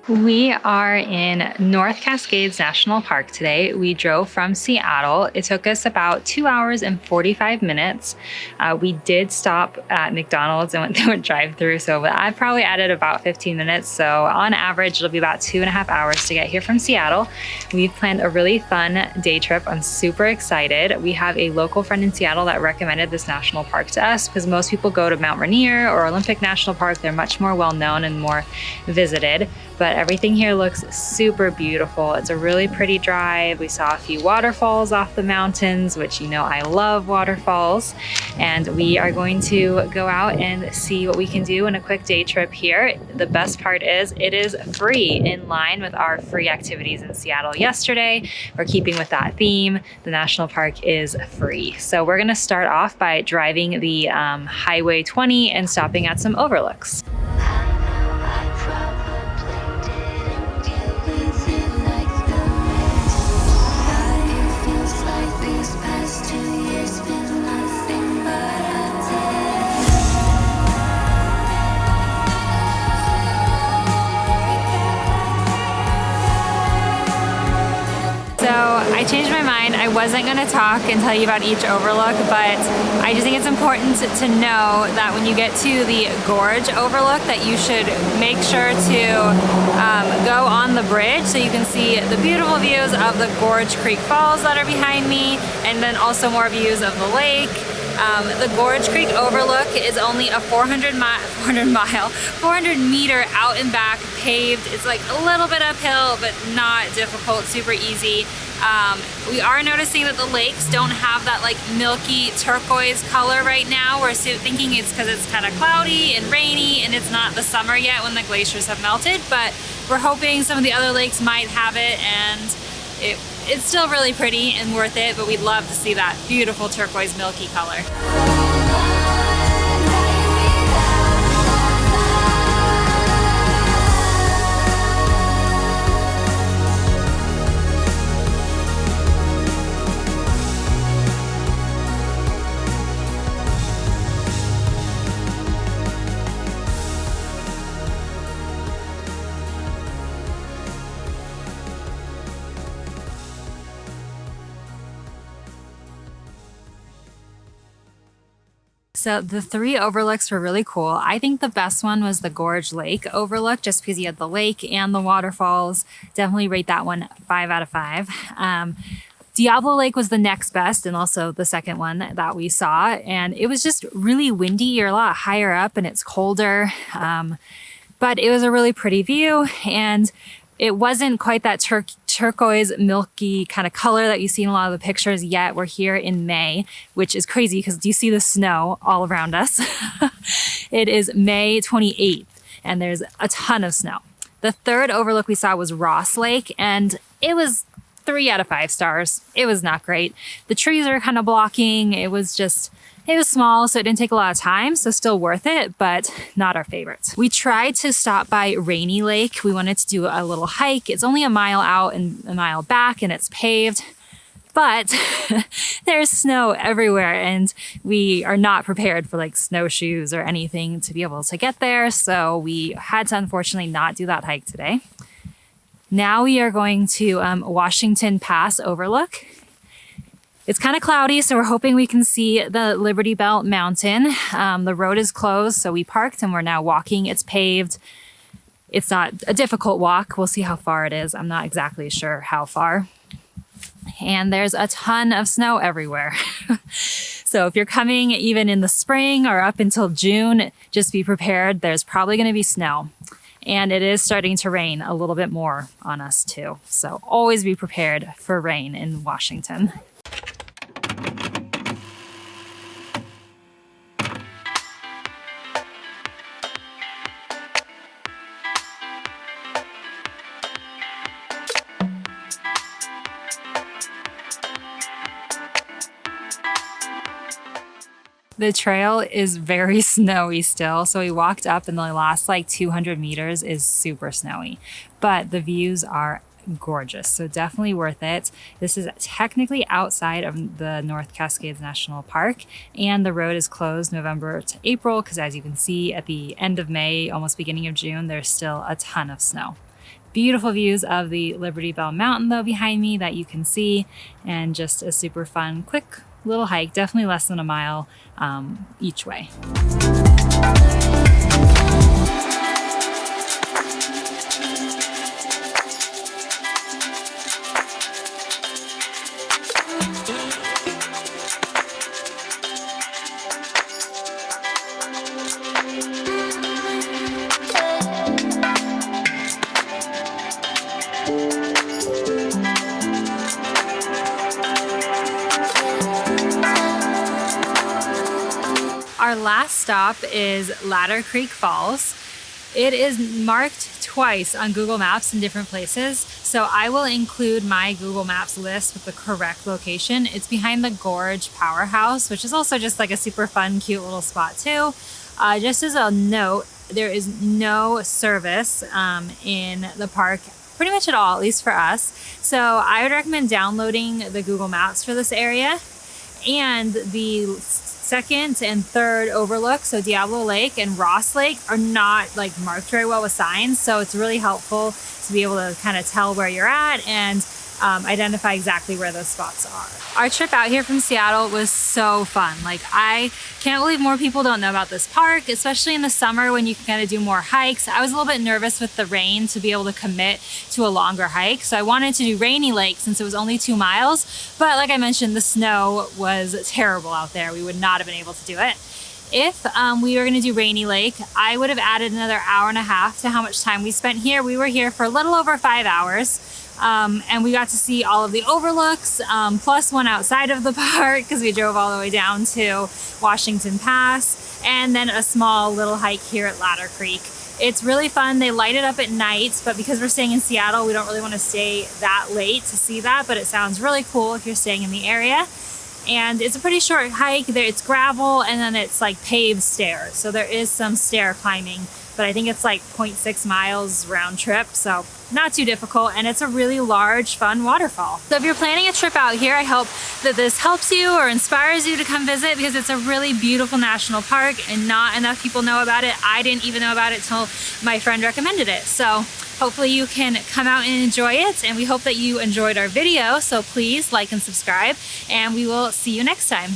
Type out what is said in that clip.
We are in North Cascades National Park today. We drove from Seattle. It took us about 2 hours and 45 minutes. We did stop at McDonald's and went through a drive-through, so I probably added about 15 minutes. So on average, it'll be about 2.5 hours to get here from Seattle. We've planned a really fun day trip. I'm super excited. We have a local friend in Seattle that recommended this national park to us because most people go to Mount Rainier or Olympic National Park. They're much more well-known and more visited. But everything here looks super beautiful. It's a really pretty drive. We saw a few waterfalls off the mountains, which I love waterfalls. And we are going to go out and see what we can do in a quick day trip here. The best part is it is free, in line with our free activities in Seattle yesterday. We're keeping with that theme. The national park is free. So we're gonna start off by driving the Highway 20 and stopping at some overlooks. I changed my mind. I wasn't going to talk and tell you about each overlook, but I just think it's important to know that when you get to the Gorge overlook that you should make sure to go on the bridge so you can see the beautiful views of the Gorge Creek Falls that are behind me, and then also more views of the lake. The Gorge Creek Overlook is only a 400 meter out and back paved. It's like a little bit uphill, but not difficult, super easy. We are noticing that the lakes don't have that like milky turquoise color right now. We're thinking it's because it's kind of cloudy and rainy and it's not the summer yet when the glaciers have melted, but we're hoping some of the other lakes might have it, and it's still really pretty and worth it, but we'd love to see that beautiful turquoise milky color. So the three overlooks were really cool. I think the best one was the Gorge Lake overlook, just because you had the lake and the waterfalls. Definitely rate that one 5 out of 5. Diablo Lake was the next best, and also the second one that we saw. And it was just really windy. You're a lot higher up and it's colder. But it was a really pretty view, and it wasn't quite that turquoise, milky kind of color that you see in a lot of the pictures yet. We're here in May, which is crazy because do you see the snow all around us? It is May 28th, and there's a ton of snow. The third overlook we saw was Ross Lake, and it was 3 out of 5 stars. It was not great. The trees are kind of blocking. It was small, so it didn't take a lot of time, so still worth it, but not our favorites. We tried to stop by Rainy Lake. We wanted to do a little hike. It's only a mile out and a mile back, and it's paved, but there's snow everywhere, and we are not prepared for like snowshoes or anything to be able to get there, so we had to unfortunately not do that hike today. Now we are going to Washington Pass Overlook. It's kind of cloudy, so we're hoping we can see the Liberty Belt Mountain. The road is closed, so we parked and we're now walking. It's paved. It's not a difficult walk. We'll see how far it is. I'm not exactly sure how far. And there's a ton of snow everywhere. So if you're coming even in the spring or up until June, just be prepared. There's probably going to be snow. And it is starting to rain a little bit more on us too. So always be prepared for rain in Washington. The trail is very snowy still, so we walked up and the last like 200 meters is super snowy, but the views are gorgeous, so definitely worth it. This is technically outside of the North Cascades National Park, and the road is closed November to April because, as you can see, at the end of May, almost beginning of June, there's still a ton of snow. Beautiful views of the Liberty Bell Mountain though behind me that you can see, and just a super fun, quick little hike, definitely less than a mile each way. Our last stop is Ladder Creek Falls. It is marked twice on Google Maps in different places, so I will include my Google Maps list with the correct location. It's behind the Gorge Powerhouse, which is also just like a super fun, cute little spot too. Just as a note, there is no service in the park pretty much at all, at least for us. So I would recommend downloading the Google Maps for this area. And the second and third overlook, so Diablo Lake and Ross Lake, are not like marked very well with signs, so it's really helpful to be able to kind of tell where you're at and identify exactly where those spots are. Our trip out here from Seattle was so fun. Like, I can't believe more people don't know about this park, especially in the summer when you can kind of do more hikes. I was a little bit nervous with the rain to be able to commit to a longer hike, so I wanted to do Rainy Lake since it was only 2 miles, but like I mentioned, the snow was terrible out there. We would not have been able to do it. If we were gonna do Rainy Lake, I would have added another hour and a half to how much time we spent here. We were here for a little over 5 hours. And we got to see all of the overlooks, plus one outside of the park because we drove all the way down to Washington Pass, and then a small little hike here at Ladder Creek. It's really fun. They light it up at night, but because we're staying in Seattle, we don't really want to stay that late to see that, but it sounds really cool if you're staying in the area. And it's a pretty short hike. It's gravel, and then it's like paved stairs. So there is some stair climbing, but I think it's like 0.6 miles round trip, so not too difficult, and it's a really large, fun waterfall. So if you're planning a trip out here, I hope that this helps you or inspires you to come visit, because it's a really beautiful national park and not enough people know about it. I didn't even know about it till my friend recommended it. So hopefully you can come out and enjoy it, and we hope that you enjoyed our video. So please like and subscribe, and we will see you next time.